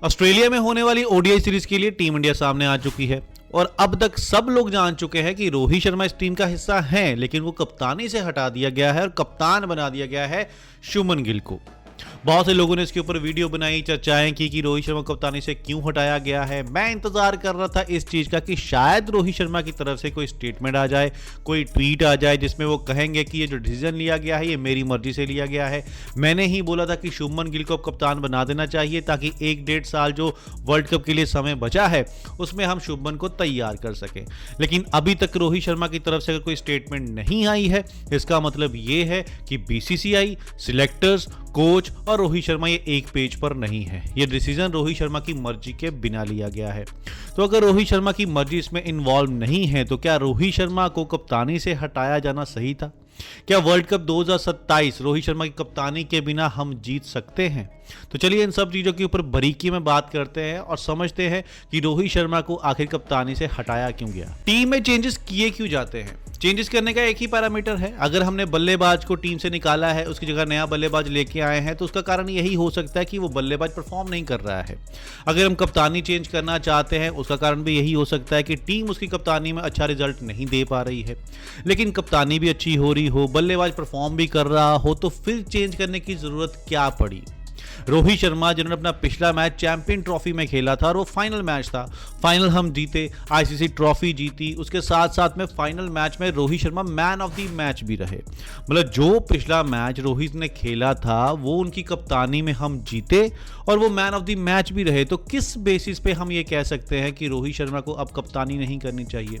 Australia में होने वाली ओडीआई सीरीज के लिए टीम इंडिया सामने आ चुकी है और अब तक सब लोग जान चुके हैं कि रोहित शर्मा इस टीम का हिस्सा हैं, लेकिन वो कप्तानी से हटा दिया गया है और कप्तान बना दिया गया है शुभमन गिल को। बहुत से लोगों ने इसके ऊपर वीडियो बनाई, चर्चाएं की कि रोहित शर्मा कप्तानी से क्यों हटाया गया है। मैं इंतजार कर रहा था इस चीज का कि शायद रोहित शर्मा की तरफ से कोई स्टेटमेंट आ जाए, कोई ट्वीट आ जाए जिसमें वो कहेंगे कि ये जो डिसीजन लिया गया है ये मेरी मर्जी से लिया गया है। मैंने ही बोला था कि शुभमन गिल को अब कप्तान बना देना चाहिए ताकि 1-1.5 साल जो वर्ल्ड कप के लिए समय बचा है उसमें हम शुभमन को तैयार कर सकें। लेकिन अभी तक रोहित शर्मा की तरफ से अगर कोई स्टेटमेंट नहीं आई है, इसका मतलब ये है कि बीसीसीआई, सिलेक्टर्स, कोच और रोहित शर्मा ये एक पेज पर नहीं है। ये डिसीजन रोहित शर्मा की मर्जी के बिना लिया गया है। तो अगर रोहित शर्मा की मर्जी इसमें इन्वॉल्व नहीं है तो क्या रोहित शर्मा को कप्तानी से हटाया जाना सही था? क्या वर्ल्ड कप 2027 रोहित शर्मा की कप्तानी के बिना हम जीत सकते हैं? तो चलिए इन सब चीजों के ऊपर बारीकी में बात करते हैं और समझते हैं कि रोहित शर्मा को आखिर कप्तानी से हटाया क्यों गया, टीम में चेंजेस किए क्यों जाते हैं। चेंजेस करने का एक ही पैरामीटर है, अगर हमने बल्लेबाज को टीम से निकाला है, उसकी जगह नया बल्लेबाज लेके आए हैं तो उसका कारण यही हो सकता है कि वो बल्लेबाज परफॉर्म नहीं कर रहा है। अगर हम कप्तानी चेंज करना चाहते हैं उसका कारण भी यही हो सकता है कि टीम उसकी कप्तानी में अच्छा रिजल्ट नहीं दे पा रही है। लेकिन कप्तानी भी अच्छी हो रही हो, बल्लेबाज परफॉर्म भी कर रहा हो, तो फिर चेंज करने की जरूरत क्या पड़ी? रोहित शर्मा जिन्होंने अपना पिछला मैच चैंपियन ट्रॉफी में खेला था और वो फाइनल मैच था, फाइनल हम जीते, आईसीसी ट्रॉफी जीती, उसके साथ साथ में फाइनल मैच में Rohit Sharma man of the match भी रहे। मतलब जो पिछला मैच रोहित ने खेला था वो उनकी कप्तानी में हम जीते और वो मैन ऑफ द मैच भी रहे। तो किस बेसिस पे हम ये कह सकते हैं कि रोहित शर्मा को अब कप्तानी नहीं करनी चाहिए?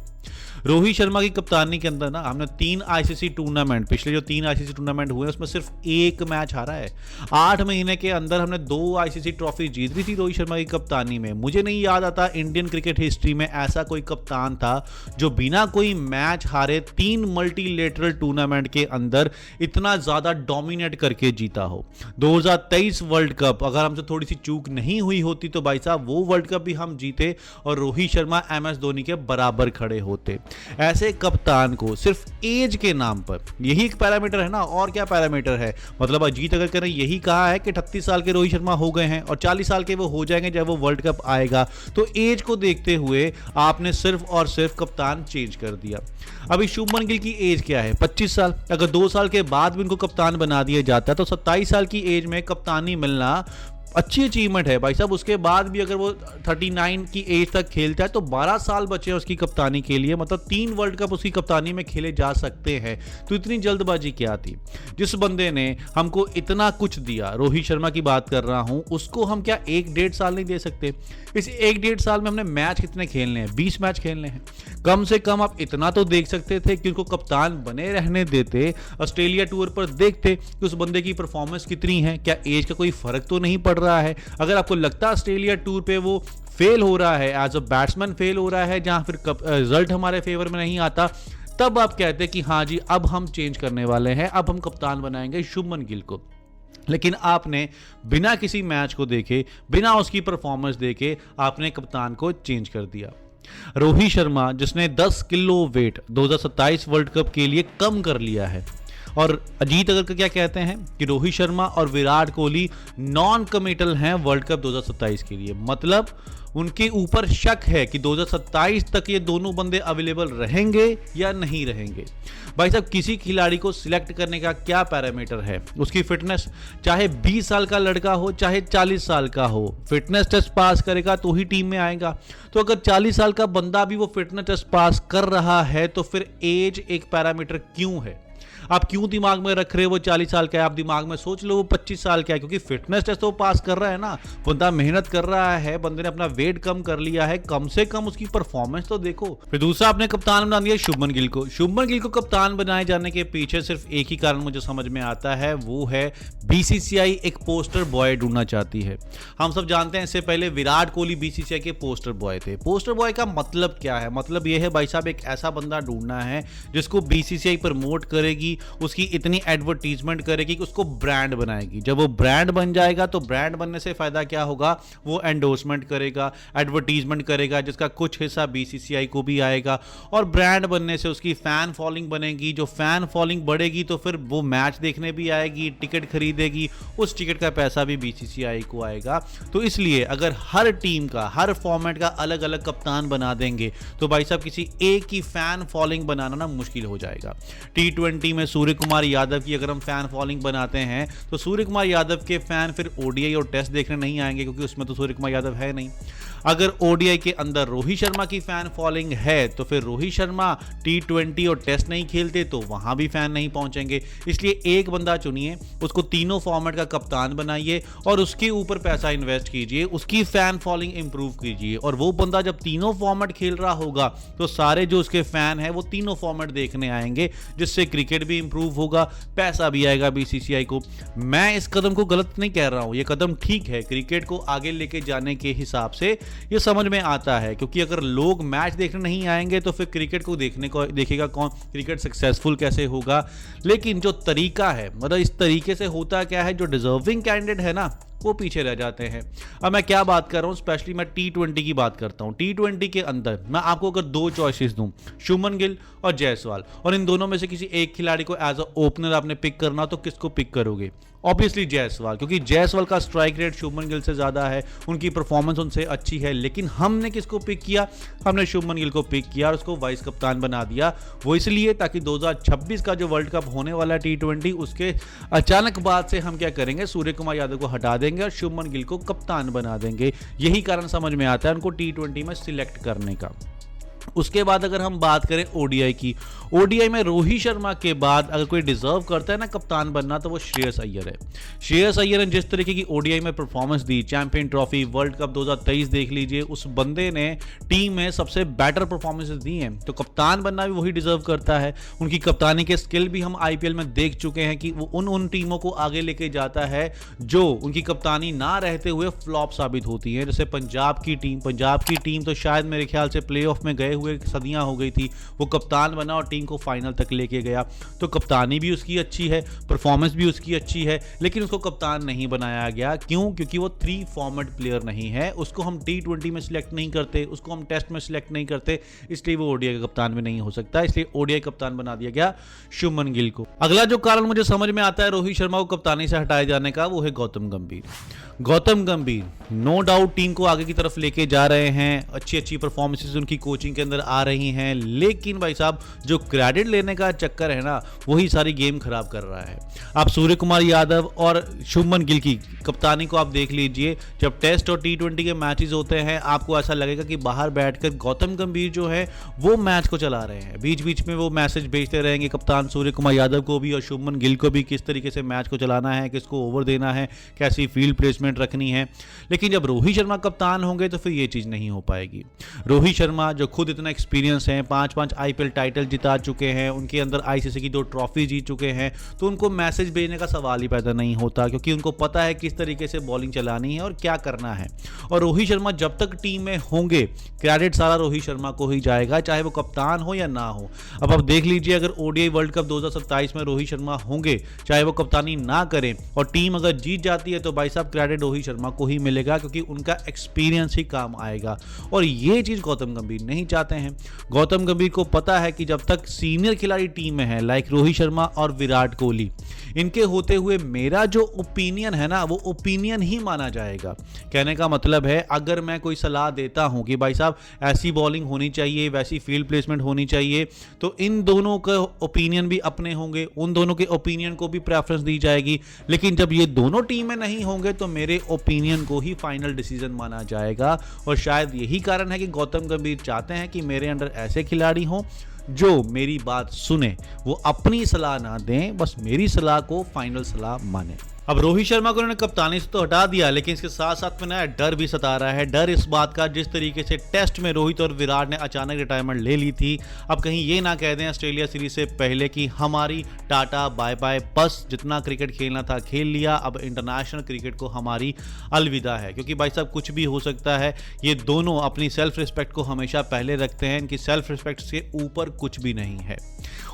रोहित शर्मा की कप्तानी के अंदर ना हमने 3 आईसीसी टूर्नामेंट, पिछले जो 3 आईसीसी टूर्नामेंट हुए उसमें सिर्फ एक मैच हारा है। 8 महीने के अंदर हमने 2 आईसीसी ट्रॉफी जीत ली थी रोहित शर्मा की कप्तानी में। मुझे नहीं याद आता इंडियन क्रिकेट हिस्ट्री में ऐसा कोई कप्तान था जो बिना कोई मैच हारे 3 मल्टीलेटरल टूर्नामेंट के अंदर इतना ज्यादा डोमिनेट करके जीता हो। 2023 वर्ल्ड कप अगर हमसे थोड़ी सी चूक नहीं हुई होती तो भाई साहब वो वर्ल्ड कप भी हम जीते और रोहित शर्मा एमएस धोनी के बराबर खड़े होते। ऐसे कप्तान को सिर्फ एज के नाम पर, यही एक पैरामीटर है ना, और क्या पैरामीटर है? मतलब अजीत अगर करें यही कहा है कि 38 साल के रोहित शर्मा हो गए हैं और 40 साल के वो हो जाएंगे जब वो वर्ल्ड कप आएगा, तो एज को देखते हुए आपने सिर्फ और सिर्फ कप्तान चेंज कर दिया। अभी शुभमन गिल की एज क्या है? 25 साल। अगर 2 साल के बाद भी उनको कप्तान बना दिया जाता है तो 27 साल की एज में कप्तानी मिलना अच्छी अचीवमेंट है भाई साहब। उसके बाद भी अगर वो 39 की एज तक खेलता है तो 12 साल बचे उसकी कप्तानी के लिए, मतलब 3 वर्ल्ड कप उसकी कप्तानी में खेले जा सकते हैं। तो इतनी जल्दबाजी क्या थी? जिस बंदे ने हमको इतना कुछ दिया, रोहित शर्मा की बात कर रहा हूं, उसको हम क्या 1-1.5 साल नहीं दे सकते? इस 1-1.5 साल में हमने मैच कितने खेलने हैं? 20 मैच खेलने हैं। कम से कम आप इतना तो देख सकते थे कि उनको कप्तान बने रहने देते, ऑस्ट्रेलिया टूर पर देखते कि उस बंदे की परफॉर्मेंस कितनी है, क्या एज का कोई फर्क तो नहीं पड़ रहा है। अगर आपको लगता है ऑस्ट्रेलिया टूर पे वो फेल हो रहा है, एज अ बैट्समैन फेल हो रहा है, जहां फिर रिजल्ट हमारे फेवर में नहीं आता, तब आप कहते हैं कि हाँ जी अब हम चेंज करने वाले हैं, अब हम कप्तान बनाएंगे शुभमन गिल को। लेकिन आपने बिना किसी मैच को देखे, बिना उसकी परफॉर्मेंस देखे आपने कप्तान को चेंज कर दिया। रोहित शर्मा जिसने 10 किलो वेट 2027 वर्ल्ड कप के लिए कम कर लिया है, और अजीत अगर क्या कहते हैं कि रोहित शर्मा और विराट कोहली नॉन कमिटल हैं वर्ल्ड कप 2027 के लिए, मतलब उनके ऊपर शक है कि 2027 तक ये दोनों बंदे अवेलेबल रहेंगे या नहीं रहेंगे। भाई साहब किसी खिलाड़ी को सिलेक्ट करने का क्या पैरामीटर है? उसकी फिटनेस, चाहे 20 साल का लड़का हो चाहे 40 साल का हो, फिटनेस टेस्ट पास करेगा तो ही टीम में आएगा। तो अगर 40 साल का बंदा भी वो फिटनेस टेस्ट पास कर रहा है तो फिर एज एक पैरामीटर क्यों है? आप क्यों दिमाग में रख रहे हो वो 40 साल का है? आप दिमाग में सोच लो वो 25 साल का है, क्योंकि फिटनेस टेस्ट तो पास कर रहा है ना, बंदा मेहनत कर रहा है, बंदे ने अपना वेट कम कर लिया है, कम से कम उसकी परफॉर्मेंस तो देखो। फिर दूसरा आपने कप्तान बना दिया शुभमन गिल को। शुभमन गिल को कप्तान बनाए जाने के पीछे सिर्फ एक ही कारण मुझे समझ में आता है, वो है बीसीसीआई एक पोस्टर बॉय ढूंढना चाहती है। हम सब जानते हैं इससे पहले विराट कोहली बीसीसीआई के पोस्टर बॉय थे। पोस्टर बॉय का मतलब क्या है? मतलब यह है भाई साहब एक ऐसा बंदा ढूंढना है जिसको बीसीसीआई प्रमोट करेगी, उसकी इतनी एडवर्टीजमेंट करेगी कि उसको ब्रांड बनाएगी। जब वो ब्रांड बन जाएगा तो ब्रांड बनने से फायदा क्या होगा, वो एंडोर्समेंट करेगा, एडवर्टीजमेंट करेगा, जिसका कुछ हिस्सा बीसीसीआई को भी आएगा। और ब्रांड बनने से उसकी फैन फॉलोइंग बनेगी। जो फैन फॉलोइंग बढ़ेगी तो फिर वो मैच देखने भी आएगी, टिकट खरीदेगी, उस टिकट का पैसा भी बीसीसीआई को आएगा। तो इसलिए अगर हर टीम का, हर फॉर्मेट का अलग अलग कप्तान बना देंगे तो भाई साहब किसी एक की फैन फॉलोइंग बनाना ना मुश्किल हो जाएगा। टी20 में सूर्य कुमार यादव की अगर हम फैन फॉलोइंग बनाते हैं तो सूर्य कुमार यादव के फैन फिर ओडीआई और टेस्ट देखने नहीं आएंगे, क्योंकि उसमें तो सूर्य कुमार यादव है नहीं। अगर ओडीआई के अंदर रोहित शर्मा की फैन फॉलोइंग है तो फिर रोहित शर्मा टी20 और टेस्ट नहीं खेलते तो वहां भी फैन नहीं पहुंचेंगे। इसलिए एक बंदा चुनिए, उसको तीनों फॉर्मेट का कप्तान बनाइए और उसके ऊपर पैसा इन्वेस्ट कीजिए, उसकी फैन फॉलोइंग इंप्रूव कीजिए। और वो बंदा जब तीनों फॉर्मेट खेल रहा होगा तो सारे जो उसके फैन हैं वो तीनों फॉर्मेट देखने आएंगे, जिससे क्रिकेट भी इंप्रूव होगा, पैसा भी आएगा बीसीसीआई को। मैं इस कदम को गलत नहीं कह रहा हूं, ये कदम ठीक है, क्रिकेट को आगे लेके जाने के हिसाब से ये समझ में आता है। क्योंकि अगर लोग मैच देखने नहीं आएंगे तो फिर क्रिकेट को देखेगा कौन, क्रिकेट सक्सेसफुल कैसे होगा। लेकिन जो तरीका है, मतलब इस तरीके से होता क्या है, जो डिजर्विंग कैंडिडेट है ना वो पीछे रह जाते हैं। अब मैं क्या बात कर रहा हूं, स्पेशली मैं टी20 की बात करता हूं। टी20 के अंदर मैं आपको अगर दो चॉइसेस दूं, शुभमन गिल और जायसवाल, और इन दोनों में से किसी एक खिलाड़ी को एज अ ओपनर आपने पिक करना, तो किसको पिक करोगे? ऑब्वियसली जायसवाल, क्योंकि जायसवाल का स्ट्राइक रेट शुभमन गिल से ज्यादा है, उनकी परफॉर्मेंस उनसे अच्छी है। लेकिन हमने किसको पिक किया? हमने शुभमन गिल को पिक किया और उसको वाइस कप्तान बना दिया। वो इसलिए ताकि 2026 का जो वर्ल्ड कप होने वाला है टी20, उसके अचानक बाद से हम क्या करेंगे, सूर्य कुमार यादव को हटा देंगे और शुभमन गिल को कप्तान बना देंगे। यही कारण समझ में आता है उनको टी20 में सिलेक्ट करने का। उसके बाद अगर हम बात करें ओडीआई की, ओडीआई में रोहित शर्मा के बाद अगर कोई डिजर्व करता है ना कप्तान बनना तो वो श्रेयस अय्यर है। श्रेयस अय्यर ने जिस तरीके की ओडीआई में परफॉर्मेंस दी, चैंपियन ट्रॉफी, वर्ल्ड कप 2023 देख लीजिए, उस बंदे ने टीम में सबसे बेटर परफॉर्मेंसेस दी हैं। तो कप्तान बनना भी वही डिजर्व करता है। उनकी कप्तानी के स्किल भी हम आईपीएल में देख चुके हैं कि वो उन टीमों को आगे लेके जाता है जो उनकी कप्तानी ना रहते हुए फ्लॉप साबित होती है। जैसे पंजाब की टीम तो शायद मेरे ख्याल से प्लेऑफ में गए हुए सदियां हो गई थी, वो कप्तान बना और टीम को फाइनल तक लेके गया। तो कप्तानी भी उसकी अच्छी है, परफॉर्मेंस भी उसकी अच्छी है, लेकिन उसको कप्तान नहीं बनाया गया। क्यों? क्योंकि वो 3 फॉर्मेट प्लेयर नहीं है। उसको हम टी20 में सिलेक्ट नहीं करते, उसको हम टेस्ट में सिलेक्ट नहीं करते, इसलिए वो ओडीआई का कप्तान भी नहीं हो सकता। इसलिए ओडीआई कप्तान बना दिया गया शुभमन गिल को। अगला जो कारण मुझे समझ में आता है रोहित शर्मा को कप्तानी से हटाए जाने का, वो है गौतम गंभीर। गौतम गंभीर नो डाउट टीम को आगे की तरफ लेके जा रहे हैं, अच्छी परफॉर्मेंसेस उनकी कोचिंग के अंदर आ रही हैं, लेकिन भाई साहब जो क्रेडिट लेने का चक्कर है ना, वही सारी गेम खराब कर रहा है। आप सूर्य कुमार यादव और शुभमन गिल की कप्तानी को आप देख लीजिए, जब टेस्ट और टी20 के मैचेस होते हैं आपको ऐसा लगेगा कि बाहर बैठकर गौतम गंभीर जो है वो मैच को चला रहे हैं। बीच बीच में वो मैसेज भेजते रहेंगे कप्तान सूर्य कुमार यादव को भी और शुभमन गिल को भी, किस तरीके से मैच को चलाना है, किसको ओवर देना है, कैसी फील्ड प्लेसमेंट रखनी है। लेकिन जब रोहित शर्मा कप्तान होंगे तो फिर ये चीज नहीं हो पाएगी। रोहित शर्मा जो खुद इतना एक्सपीरियंस है, 5 आईपीएल टाइटल जिता चुके हैं, उनके अंदर आईसीसी की 2 ट्रॉफी जीत चुके हैं, तो उनको मैसेज भेजने का सवाल ही पैदा नहीं होता, क्योंकि उनको पता है किस तरीके से बॉलिंग चलानी है और क्या करना है। और रोहित शर्मा जब तक टीम में होंगे क्रेडिट सारा रोहित शर्मा को ही जाएगा, चाहे वो कप्तान हो या ना हो। अब आप देख लीजिए, अगर ओडीआई वर्ल्ड कप 2027 में रोहित शर्मा होंगे, चाहे वो कप्तानी ना करें, और टीम अगर जीत जाती है तो भाई साहब क्रेडिट रोहित शर्मा को ही मिलेगा, क्योंकि उनका एक्सपीरियंस ही काम आएगा। और ये चीज गौतम गंभीर नहीं चाहते हैं। गौतम गंभीर को पता है कि जब तक सीनियर खिलाड़ी टीम में है, लाइक रोहित शर्मा और विराट कोहली, इनके होते हुए मेरा जो ओपिनियन है ना, वो ओपिनियन ही माना जाएगा। कहने का मतलब है, अगर मैं कोई सलाह देता हूं कि भाई साहब ऐसी बॉलिंग होनी चाहिए, वैसी फील्ड प्लेसमेंट होनी चाहिए, तो इन दोनों का ओपिनियन भी अपने होंगे, उन दोनों के ओपिनियन को भी प्रेफरेंस दी जाएगी। लेकिन जब ये दोनों टीम में नहीं होंगे तो मेरे ओपिनियन को ही फाइनल डिसीजन माना जाएगा। और शायद यही कारण है कि गौतम गंभीर चाहते हैं कि मेरे अंडर ऐसे खिलाड़ी हों जो मेरी बात सुने, वो अपनी सलाह ना दें, बस मेरी सलाह को फाइनल सलाह माने। अब रोहित शर्मा को उन्होंने कप्तानी से तो हटा दिया, लेकिन इसके साथ साथ में नया डर भी सता रहा है। डर इस बात का, जिस तरीके से टेस्ट में रोहित और विराट ने अचानक रिटायरमेंट ले ली थी, अब कहीं ये ना कह दें ऑस्ट्रेलिया सीरीज से पहले कि हमारी टाटा बाय बाय, बस जितना क्रिकेट खेलना था खेल लिया, अब इंटरनेशनल क्रिकेट को हमारी अलविदा है। क्योंकि भाई साहब कुछ भी हो सकता है, ये दोनों अपनी सेल्फ रिस्पेक्ट को हमेशा पहले रखते हैं, इनकी सेल्फ रिस्पेक्ट से ऊपर कुछ भी नहीं है।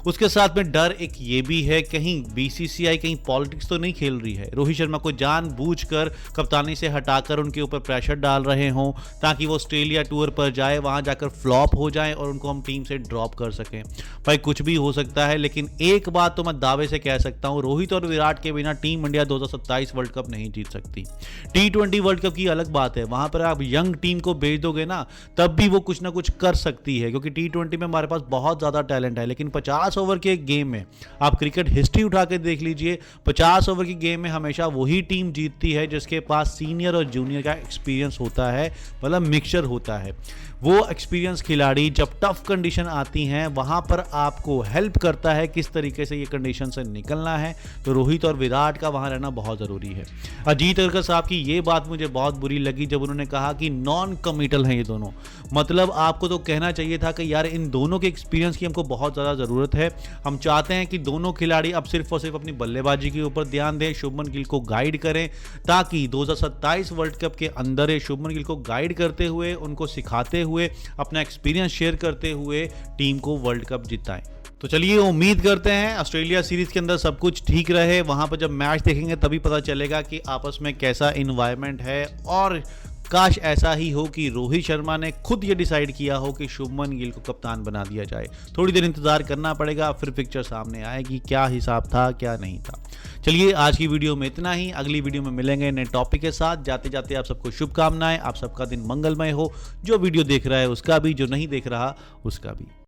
उसके साथ में डर एक ये भी है, कहीं बीसीसीआई कहीं पॉलिटिक्स तो नहीं खेल रही है, रोहित शर्मा को जानबूझकर कप्तानी से हटाकर उनके ऊपर प्रेशर डाल रहे हों ताकि वो ऑस्ट्रेलिया टूर पर जाए, वहां जाकर फ्लॉप हो जाए और उनको हम टीम से ड्रॉप कर सकें। भाई कुछ भी हो सकता है, लेकिन एक बात तो मैं दावे से कह सकता हूं, रोहित और विराट के बिना टीम इंडिया 2027 वर्ल्ड कप नहीं जीत सकती। T20 वर्ल्ड कप की अलग बात है, वहां पर आप यंग टीम को भेज दोगे ना, तब भी वो कुछ ना कुछ कर सकती है, क्योंकि T20 में हमारे पास बहुत ज्यादा टैलेंट है। लेकिन 50 ओवर के एक गेम में आप क्रिकेट हिस्ट्री उठा के देख लीजिए, 50 ओवर की गेम में हमेशा वही टीम जीतती है जिसके पास सीनियर और जूनियर का एक्सपीरियंस होता है, मतलब मिक्सचर होता है। वो एक्सपीरियंस खिलाड़ी जब टफ कंडीशन आती हैं, वहां पर आपको हेल्प करता है किस तरीके से ये कंडीशन से निकलना है। तो रोहित और विराट का वहां रहना बहुत जरूरी है। अजीत अरकर साहब की ये बात मुझे बहुत बुरी लगी जब उन्होंने कहा कि नॉन कमिटल हैं ये दोनों। मतलब आपको तो कहना चाहिए था कि यार इन दोनों के एक्सपीरियंस की हमको बहुत ज़्यादा ज़रूरत है। हम चाहते हैं कि दोनों खिलाड़ी अब सिर्फ और सिर्फ अपनी बल्लेबाजी के ऊपर ध्यान दें, शुभमन गिल को गाइड करें, ताकि 2027 वर्ल्ड कप के अंदर शुभमन गिल को गाइड करते हुए, उनको सिखाते हुए, अपना एक्सपीरियंस शेयर करते हुए टीम को वर्ल्ड कप जिताएं। तो चलिए उम्मीद करते हैं ऑस्ट्रेलिया सीरीज के अंदर सब कुछ ठीक रहे। वहां पर जब मैच देखेंगे तभी पता चलेगा कि आपस में कैसा इन्वायरमेंट है, और काश ऐसा ही हो कि रोहित शर्मा ने खुद ये डिसाइड किया हो कि शुभमन गिल को कप्तान बना दिया जाए। थोड़ी देर इंतजार करना पड़ेगा, फिर पिक्चर सामने आएगी क्या हिसाब था क्या नहीं था। चलिए आज की वीडियो में इतना ही, अगली वीडियो में मिलेंगे नए टॉपिक के साथ। जाते जाते आप सबको शुभकामनाएं, आप सबका दिन मंगलमय हो। जो वीडियो देख रहा है उसका भी, जो नहीं देख रहा उसका भी।